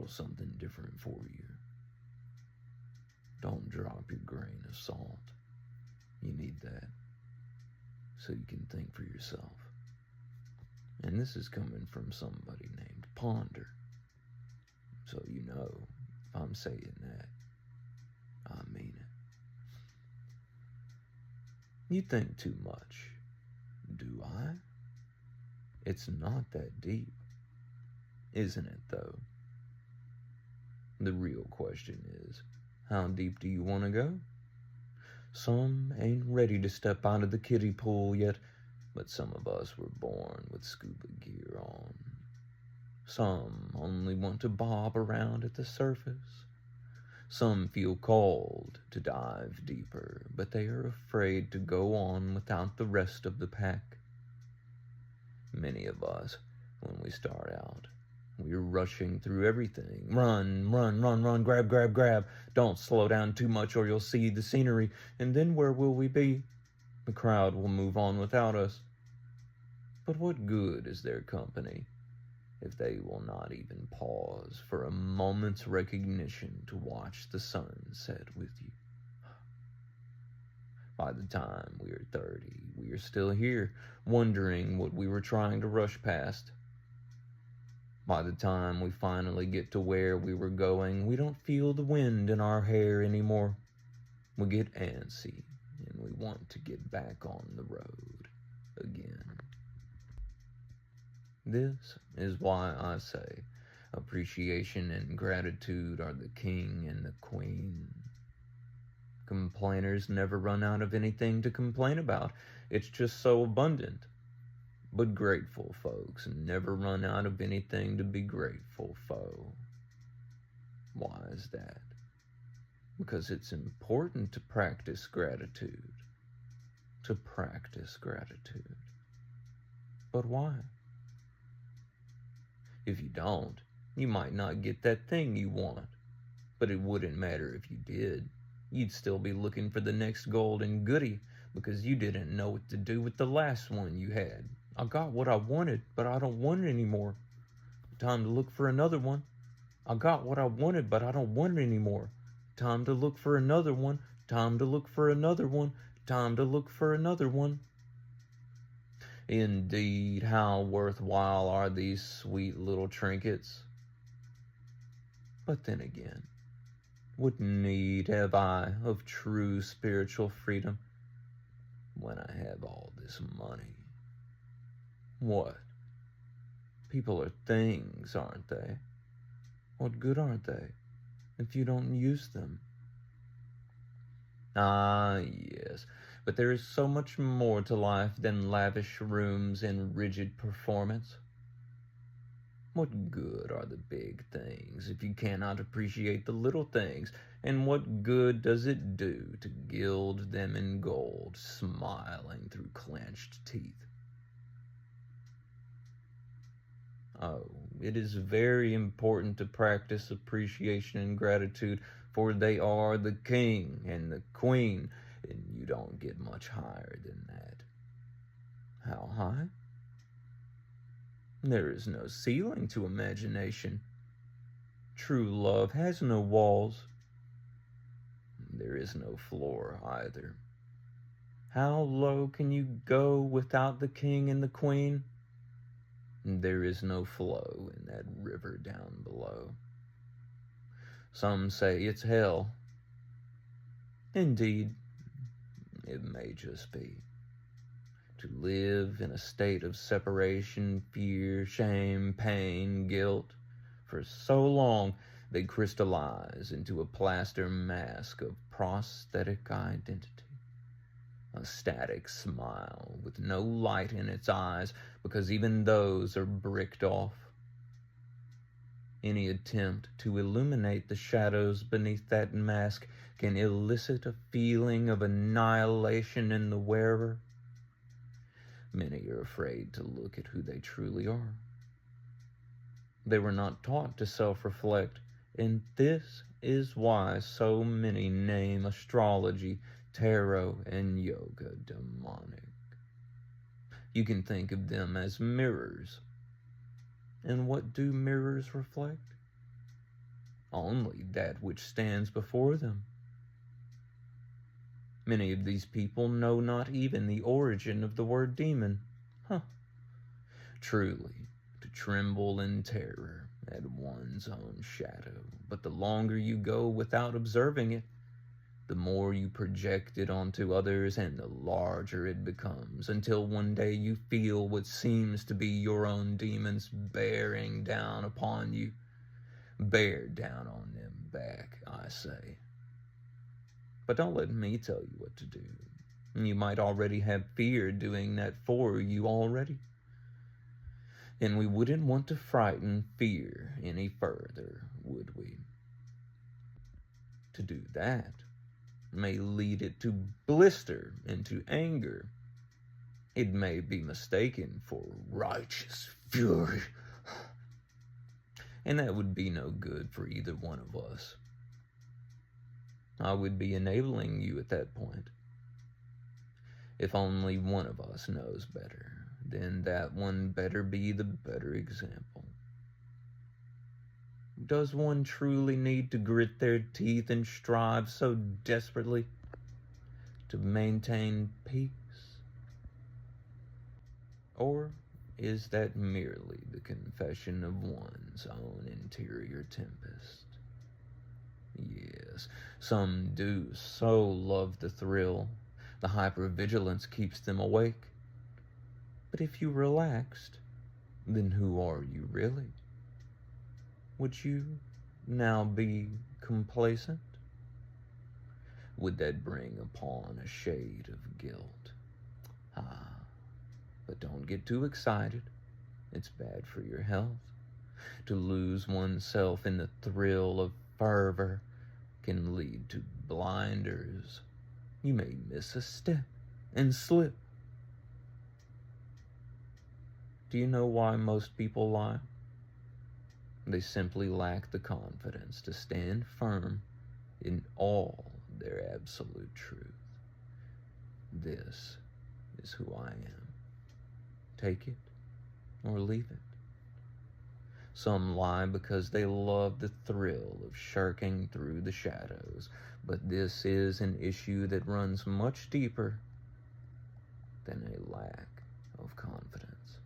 little something different for you. Don't drop your grain of salt. You need that so you can think for yourself. And this is coming from somebody named Ponder. So you know, if I'm saying that, I mean it. You think too much. Do I? It's not that deep. Isn't it, though? The real question is, how deep do you want to go? Some ain't ready to step out of the kiddie pool yet, but some of us were born with scuba gear on. Some only want to bob around at the surface. Some feel called to dive deeper, but they are afraid to go on without the rest of the pack. Many of us, when we start out, we're rushing through everything. Run, run, run, run, grab, grab, grab. Don't slow down too much or you'll see the scenery. And then where will we be? The crowd will move on without us. But what good is their company if they will not even pause for a moment's recognition to watch the sun set with you? By the time we are 30, we are still here, wondering what we were trying to rush past. By the time we finally get to where we were going, we don't feel the wind in our hair anymore. We get antsy, and we want to get back on the road again. This is why I say appreciation and gratitude are the king and the queen. Complainers never run out of anything to complain about. It's just so abundant. But grateful folks never run out of anything to be grateful for. Why is that? Because it's important to practice gratitude. To practice gratitude. But why? If you don't, you might not get that thing you want. But it wouldn't matter if you did. You'd still be looking for the next golden goodie because you didn't know what to do with the last one you had. I got what I wanted, but I don't want it anymore. Time to look for another one. I got what I wanted, but I don't want it anymore. Time to look for another one. Time to look for another one. Time to look for another one. Indeed, how worthwhile are these sweet little trinkets? But then again, what need have I of true spiritual freedom when I have all this money? What? People are things, aren't they? What good aren't they if you don't use them? Ah, yes, but there is so much more to life than lavish rooms and rigid performance. What good are the big things if you cannot appreciate the little things? And what good does it do to gild them in gold, smiling through clenched teeth? Oh, it is very important to practice appreciation and gratitude, for they are the king and the queen, and you don't get much higher than that. How high? There is no ceiling to imagination. True love has no walls. There is no floor either. How low can you go without the king and the queen? There is no flow in that river down below. Some say it's hell. Indeed, it may just be. To live in a state of separation, fear, shame, pain, guilt, for so long they crystallize into a plaster mask of prosthetic identity. A static smile with no light in its eyes, because even those are bricked off. Any attempt to illuminate the shadows beneath that mask can elicit a feeling of annihilation in the wearer. Many are afraid to look at who they truly are. They were not taught to self-reflect, and this is why so many name astrology, tarot, and yoga demonic. You can think of them as mirrors. And what do mirrors reflect? only that which stands before them. Many of these people know not even the origin of the word demon. Truly, to tremble in terror at one's own shadow. But the longer you go without observing it, the more you project it onto others and the larger it becomes, until one day you feel what seems to be your own demons bearing down upon you. Bear down on them back, I say. But don't let me tell you what to do. You might already have fear doing that for you already. And we wouldn't want to frighten fear any further, would we? To do that may lead it to blister into anger. It may be mistaken for righteous fury. And that would be no good for either one of us. I would be enabling you at that point. If only one of us knows better, then that one better be the better example. Does one truly need to grit their teeth and strive so desperately to maintain peace? Or is that merely the confession of one's own interior tempest? Yes, some do so love the thrill. The hypervigilance keeps them awake. But if you relaxed, then who are you really? Would you now be complacent? Would that bring upon a shade of guilt? But don't get too excited. It's bad for your health. To lose oneself in the thrill of fervor can lead to blinders. You may miss a step and slip. Do you know why most people lie? They simply lack the confidence to stand firm in all their absolute truth. This is who I am. Take it or leave it. Some lie because they love the thrill of shirking through the shadows, but this is an issue that runs much deeper than a lack of confidence.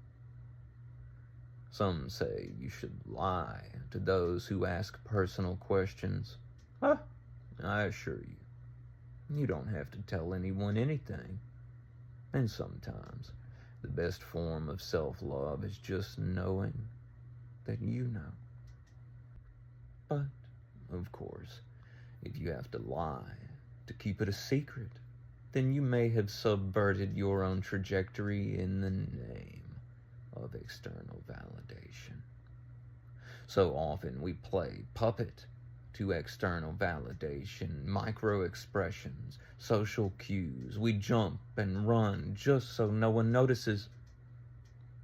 Some say you should lie to those who ask personal questions. I assure you, you don't have to tell anyone anything. And sometimes the best form of self-love is just knowing that you know. But, of course, if you have to lie to keep it a secret, then you may have subverted your own trajectory in the name of external validation. So often we play puppet to external validation, micro expressions, social cues. We jump and run just so no one notices,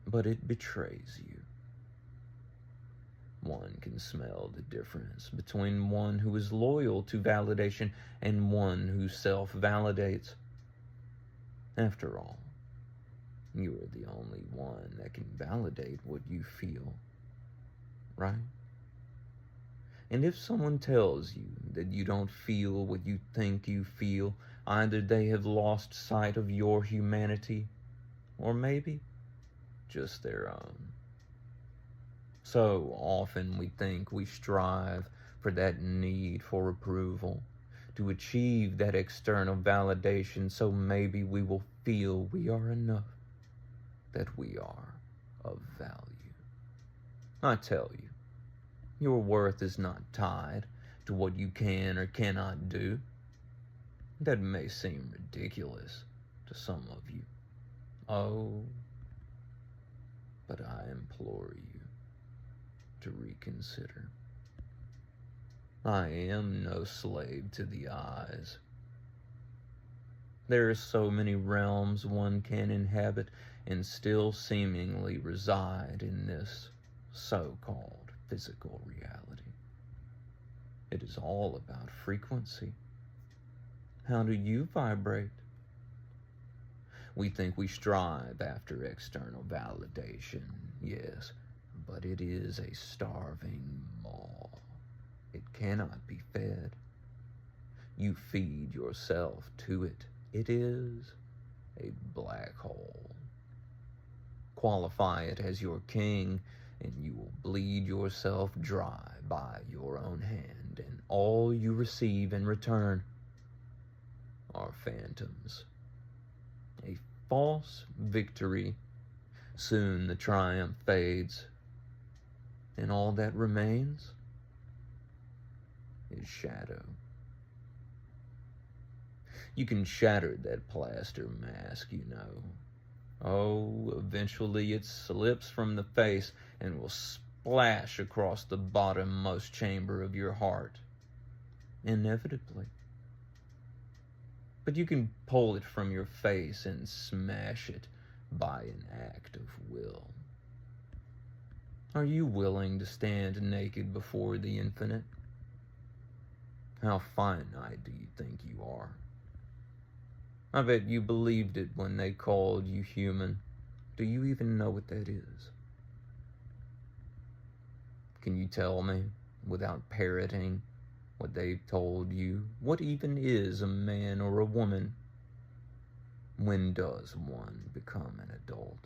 but it betrays you. One can smell the difference between one who is loyal to validation and one who self-validates. After all, you are the only one that can validate what you feel, right? And if someone tells you that you don't feel what you think you feel, either they have lost sight of your humanity, or maybe just their own. So often we think we strive for that need for approval, to achieve that external validation, so maybe we will feel we are enough, that we are of value. I tell you, your worth is not tied to what you can or cannot do. That may seem ridiculous to some of you. Oh, but I implore you to reconsider. I am no slave to the eyes. There are so many realms one can inhabit and still seemingly reside in this so-called physical reality. It is all about frequency. How do you vibrate? We think we strive after external validation, yes, but it is a starving maw. It cannot be fed. You feed yourself to it. It is a black hole. Qualify it as your king, and you will bleed yourself dry by your own hand, and all you receive in return are phantoms. A false victory. Soon the triumph fades, and all that remains is shadow. You can shatter that plaster mask, you know. Oh, eventually it slips from the face and will splash across the bottommost chamber of your heart. Inevitably. But you can pull it from your face and smash it by an act of will. Are you willing to stand naked before the infinite? How finite do you think you are? I bet you believed it when they called you human. Do you even know what that is? Can you tell me, without parroting what they've told you, what even is a man or a woman? When does one become an adult?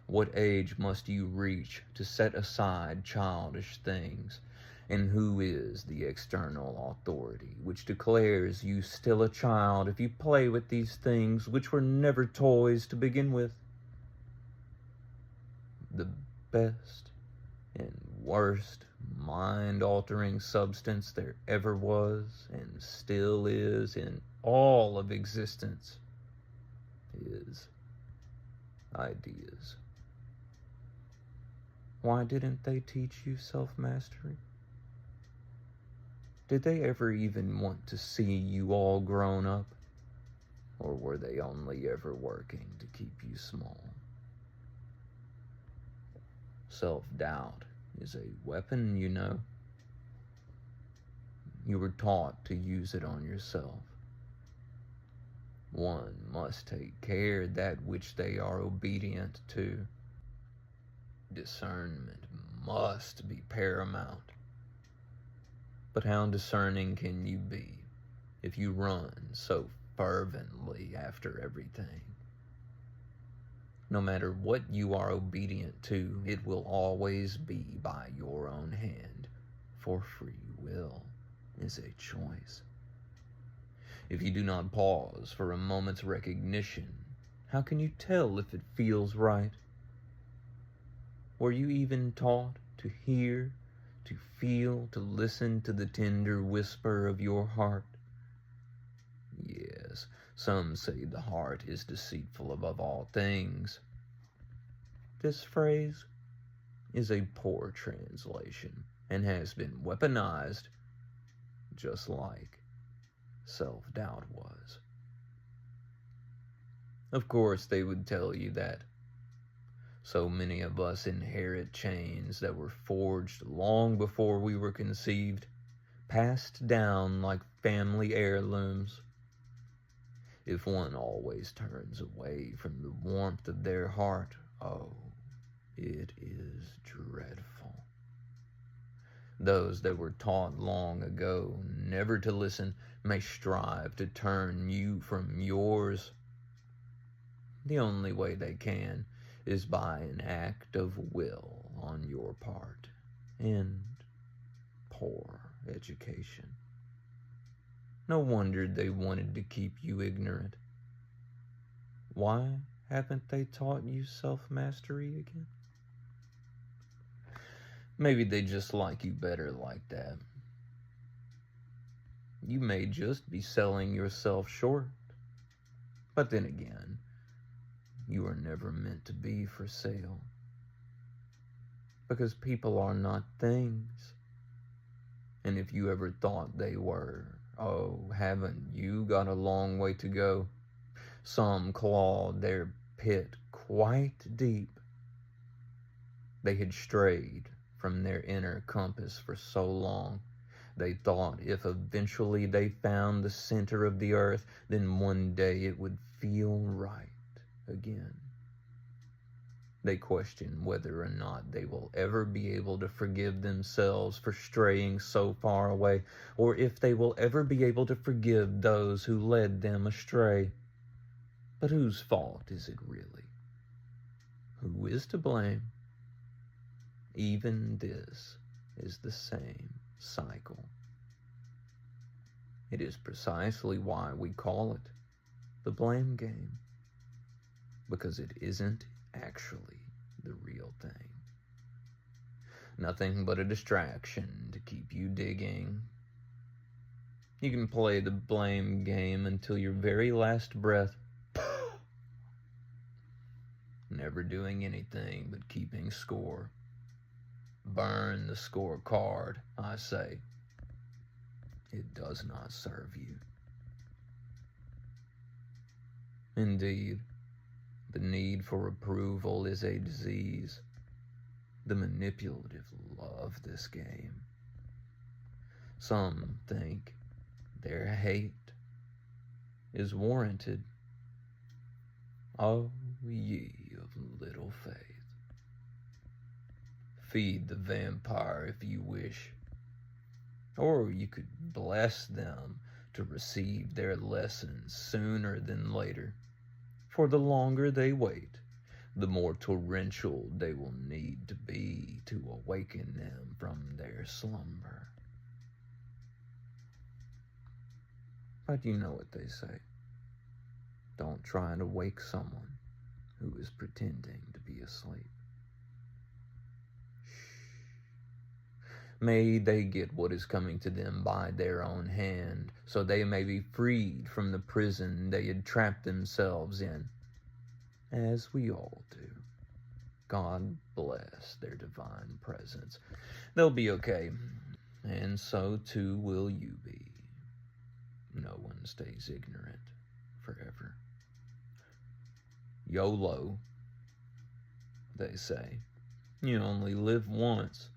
What age must you reach to set aside childish things? And who is the external authority which declares you still a child if you play with these things which were never toys to begin with? The best and worst mind-altering substance there ever was and still is in all of existence is ideas. Why didn't they teach you self-mastery? Did they ever even want to see you all grown up? Or were they only ever working to keep you small? Self-doubt is a weapon, you know. You were taught to use it on yourself. One must take care that which they are obedient to. Discernment must be paramount. But how discerning can you be if you run so fervently after everything? No matter what you are obedient to, it will always be by your own hand, for free will is a choice. If you do not pause for a moment's recognition, how can you tell if it feels right? Were you even taught to hear, to feel, to listen to the tender whisper of your heart? Yes, some say the heart is deceitful above all things. This phrase is a poor translation and has been weaponized just like self-doubt was. Of course, they would tell you that so many of us inherit chains that were forged long before we were conceived, passed down like family heirlooms. If one always turns away from the warmth of their heart, oh, it is dreadful. Those that were taught long ago never to listen may strive to turn you from yours. The only way they can is by an act of will on your part and poor education. No wonder they wanted to keep you ignorant. Why haven't they taught you self-mastery again? Maybe they just like you better like that. You may just be selling yourself short. But then again, you are never meant to be for sale. Because people are not things. And if you ever thought they were, oh, haven't you got a long way to go? Some clawed their pit quite deep. They had strayed from their inner compass for so long. They thought if eventually they found the center of the earth, then one day it would feel right again. They question whether or not they will ever be able to forgive themselves for straying so far away, or if they will ever be able to forgive those who led them astray. But whose fault is it really? Who is to blame? Even this is the same cycle. It is precisely why we call it the blame game, because it isn't actually the real thing. Nothing but a distraction to keep you digging. You can play the blame game until your very last breath, never doing anything but keeping score. Burn the scorecard, I say. It does not serve you. Indeed, the need for approval is a disease. The manipulative love this game. Some think their hate is warranted. Oh, ye of little faith. Feed the vampire if you wish, or you could bless them to receive their lessons sooner than later. For the longer they wait, the more torrential they will need to be to awaken them from their slumber. But you know what they say. Don't try to wake someone who is pretending to be asleep. May they get what is coming to them by their own hand, so they may be freed from the prison they had trapped themselves in, as we all do. God bless their divine presence. They'll be okay, and so too will you be. No one stays ignorant forever. YOLO, they say. You only live once.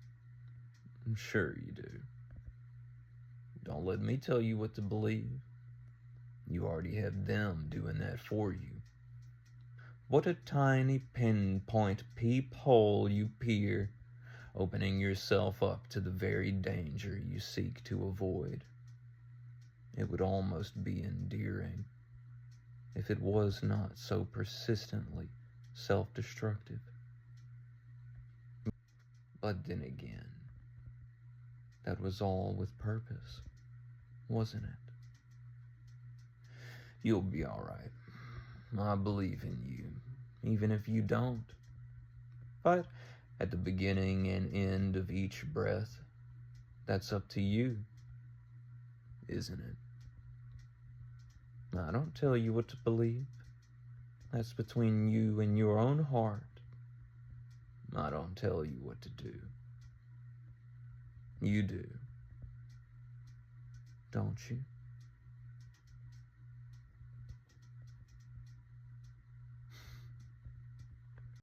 I'm sure you do. Don't let me tell you what to believe. You already have them doing that for you. What a tiny pinpoint peephole you peer, opening yourself up to the very danger you seek to avoid. It would almost be endearing if it was not so persistently self-destructive. But then again, that was all with purpose, wasn't it? You'll be all right. I believe in you, even if you don't. But at the beginning and end of each breath, that's up to you, isn't it? I don't tell you what to believe. That's between you and your own heart. I don't tell you what to do. You do, don't you?